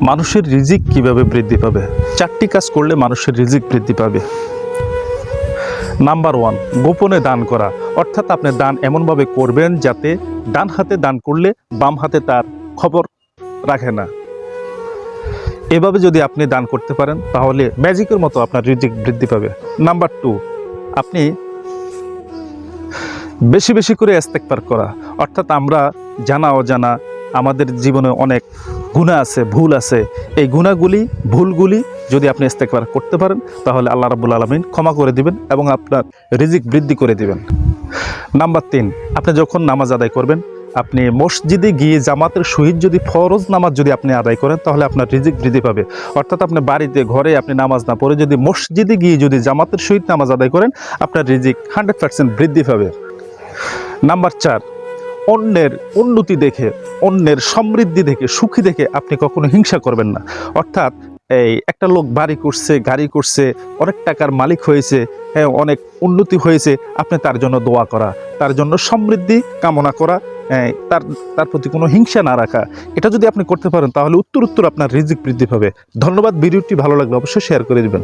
মানুষের রিজিক কিভাবে বৃদ্ধি পাবে? 4টি কাজ করলে মানুষের রিজিক বৃদ্ধি পাবে। নাম্বার 1, গোপনে দান করা। অর্থাৎ আপনি দান এমনভাবে করবেন যাতে ডান হাতে দান করলে বাম হাতে তার খবর রাখে না। এভাবে যদি আপনি দান করতে পারেন তাহলে ম্যাজিকের মতো আপনার রিজিক বৃদ্ধি পাবে। নাম্বার 2, আপনি বেশি বেশি করে ইস্তেগফার করা। অর্থাৎ আমরা জানা অজানা আমাদের জীবনে অনেক গুনাহ আছে, ভুল আছে। এই গুনাহগুলি, ভুলগুলি যদি আপনি ইস্তেগফার করতে পারেন তাহলে আল্লাহ রাব্বুল আলামিন ক্ষমা করে দিবেন এবং আপনার রিজিক বৃদ্ধি করে দিবেন। নাম্বার 3, আপনি যখন নামাজ আদায় করবেন, আপনি মসজিদে গিয়ে জামাতের সহিত যদি ফরজ নামাজ যদি আপনি আদায় করেন তাহলে আপনার রিজিক বৃদ্ধি পাবে। অর্থাৎ আপনি বাড়িতে ঘরে আপনি নামাজ না পড়ে যদি মসজিদে গিয়ে যদি জামাতের সহিত নামাজ আদায় করেন আপনার রিজিক 100% বৃদ্ধি পাবে। নাম্বার 4, অন্যের উন্নতি দেখে, অন্যের সমৃদ্ধি দেখে, সুখী দেখে আপনি কখনো হিংসা করবেন না। অর্থাৎ এই একটা লোক বাড়ি করছে, গাড়ি করছে, অনেক টাকার মালিক হয়েছে, হ্যাঁ অনেক উন্নতি হয়েছে, আপনি তার জন্য দোয়া করা, তার জন্য সমৃদ্ধি কামনা করা, তার প্রতি কোনো হিংসা না রাখা। এটা যদি আপনি করতে পারেন তাহলে উত্তর আপনার রিজিক বৃদ্ধি পাবে। ধন্যবাদ। ভিডিওটি ভালো লাগলে অবশ্যই শেয়ার করে দিবেন।